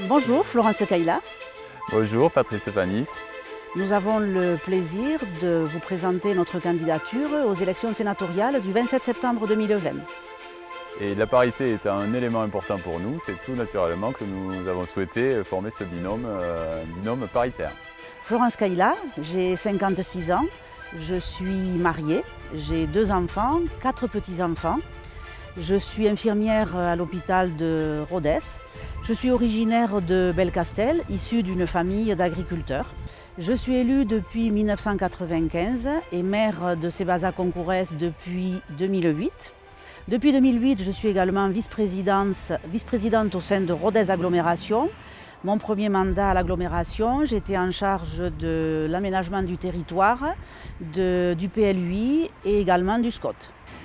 Bonjour, Florence Caïla. Bonjour, Patrice Panis. Nous avons le plaisir de vous présenter notre candidature aux élections sénatoriales du 27 septembre 2020. Et la parité est un élément important pour nous, c'est tout naturellement que nous avons souhaité former ce binôme paritaire. Florence Caïla, j'ai 56 ans, je suis mariée, j'ai 2 enfants, 4 petits-enfants. Je suis infirmière à l'hôpital de Rodez. Je suis originaire de Belcastel, issue d'une famille d'agriculteurs. Je suis élue depuis 1995 et maire de Sébazac-Concourès depuis 2008. Depuis 2008, je suis également vice-présidente au sein de Rodez Agglomération. Mon premier mandat à l'agglomération, j'étais en charge de l'aménagement du territoire, du PLUI et également du SCOT.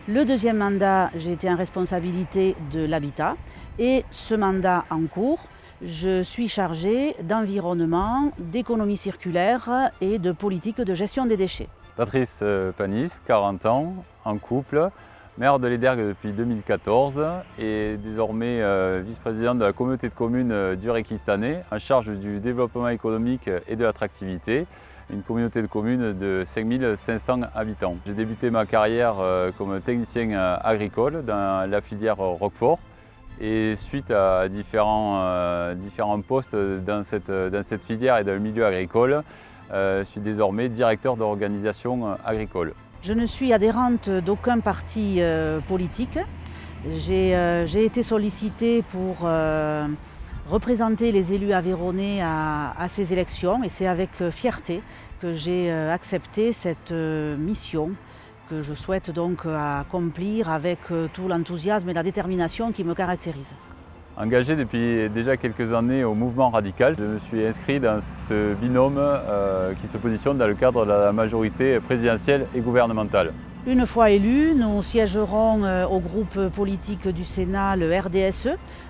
Le deuxième mandat, j'ai été en responsabilité de l'habitat et ce mandat en cours, je suis chargée d'environnement, d'économie circulaire et de politique de gestion des déchets. Patrice Panis, 40 ans, en couple, maire de l'Hédergue depuis 2014 et désormais vice-président de la communauté de communes du Réquistanais, en charge du développement économique et de l'attractivité. Une communauté de communes de 5500 habitants. J'ai débuté ma carrière comme technicien agricole dans la filière Roquefort et suite à différents postes dans cette filière et dans le milieu agricole, je suis désormais directeur d'organisation agricole. Je ne suis adhérente d'aucun parti politique. J'ai été sollicitée pour représenter les élus aveyronnais à ces élections et c'est avec fierté que j'ai accepté cette mission que je souhaite donc accomplir avec tout l'enthousiasme et la détermination qui me caractérisent. Engagé depuis déjà quelques années au mouvement radical, je me suis inscrit dans ce binôme qui se positionne dans le cadre de la majorité présidentielle et gouvernementale. Une fois élus, nous siégerons au groupe politique du Sénat, le RDSE,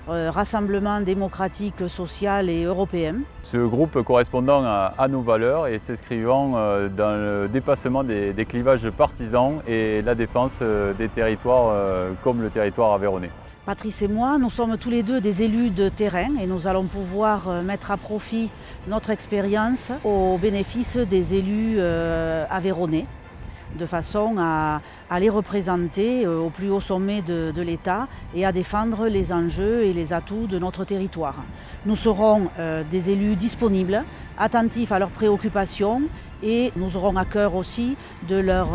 Rassemblement démocratique, social et européen. Ce groupe correspondant à nos valeurs et s'inscrivant dans le dépassement des clivages partisans et la défense des territoires comme le territoire aveyronnais. Patrice et moi, nous sommes tous les deux des élus de terrain et nous allons pouvoir mettre à profit notre expérience au bénéfice des élus aveyronnais, de façon à les représenter au plus haut sommet de l'État et à défendre les enjeux et les atouts de notre territoire. Nous serons des élus disponibles, attentifs à leurs préoccupations et nous aurons à cœur aussi de leur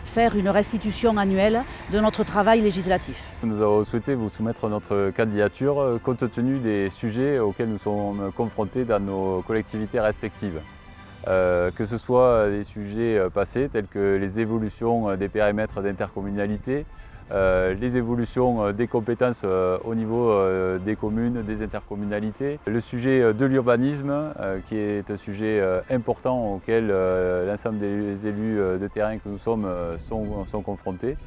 faire une restitution annuelle de notre travail législatif. Nous avons souhaité vous soumettre notre candidature compte tenu des sujets auxquels nous sommes confrontés dans nos collectivités respectives. Que ce soit des sujets passés tels que les évolutions des périmètres d'intercommunalité, les évolutions des compétences au niveau des communes, des intercommunalités, le sujet de l'urbanisme qui est un sujet important auquel l'ensemble des élus de terrain que nous sommes sont confrontés.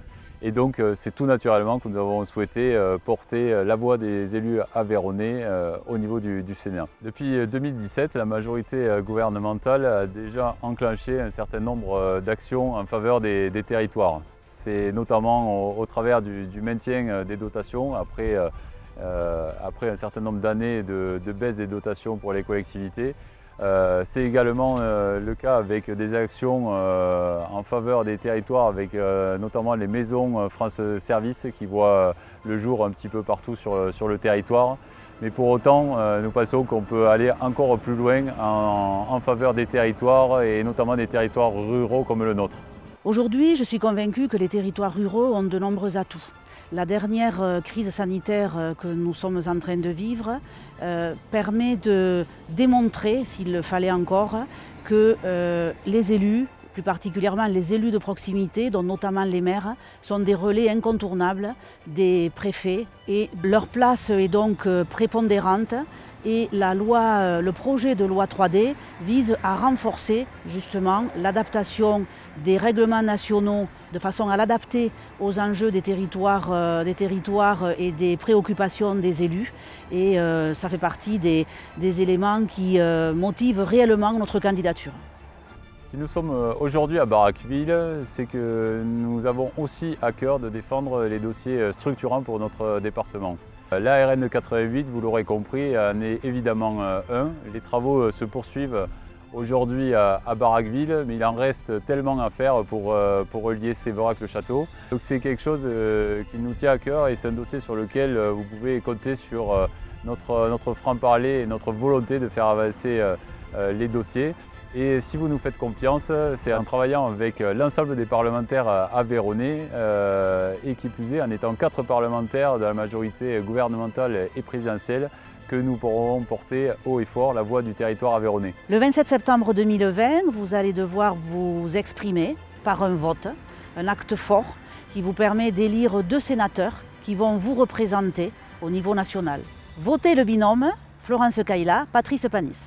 Et donc c'est tout naturellement que nous avons souhaité porter la voix des élus aveyronnais au niveau du Sénat. Depuis 2017, la majorité gouvernementale a déjà enclenché un certain nombre d'actions en faveur des territoires. C'est notamment au travers du maintien des dotations après un certain nombre d'années de baisse des dotations pour les collectivités. C'est également le cas avec des actions en faveur des territoires avec notamment les maisons France Service qui voient le jour un petit peu partout sur le territoire. Mais pour autant, nous pensons qu'on peut aller encore plus loin en faveur des territoires et notamment des territoires ruraux comme le nôtre. Aujourd'hui, je suis convaincue que les territoires ruraux ont de nombreux atouts. La dernière crise sanitaire que nous sommes en train de vivre permet de démontrer, s'il le fallait encore, que les élus, plus particulièrement les élus de proximité, dont notamment les maires, sont des relais incontournables des préfets et leur place est donc prépondérante. Et le projet de loi 3D vise à renforcer justement l'adaptation des règlements nationaux de façon à l'adapter aux enjeux des territoires et des préoccupations des élus. Et ça fait partie des éléments qui motivent réellement notre candidature. Si nous sommes aujourd'hui à Barraqueville, c'est que nous avons aussi à cœur de défendre les dossiers structurants pour notre département. La RN 88, vous l'aurez compris, en est évidemment un. Les travaux se poursuivent aujourd'hui à Baraqueville, mais il en reste tellement à faire pour relier Sévérac-le-Château. Donc c'est quelque chose qui nous tient à cœur et c'est un dossier sur lequel vous pouvez compter sur notre franc-parler et notre volonté de faire avancer les dossiers. Et si vous nous faites confiance, c'est en travaillant avec l'ensemble des parlementaires aveyronnais et qui plus est en étant 4 parlementaires de la majorité gouvernementale et présidentielle que nous pourrons porter haut et fort la voix du territoire aveyronnais. Le 27 septembre 2020, vous allez devoir vous exprimer par un vote, un acte fort qui vous permet d'élire 2 sénateurs qui vont vous représenter au niveau national. Votez le binôme Florence Kaila, Patrice Panis.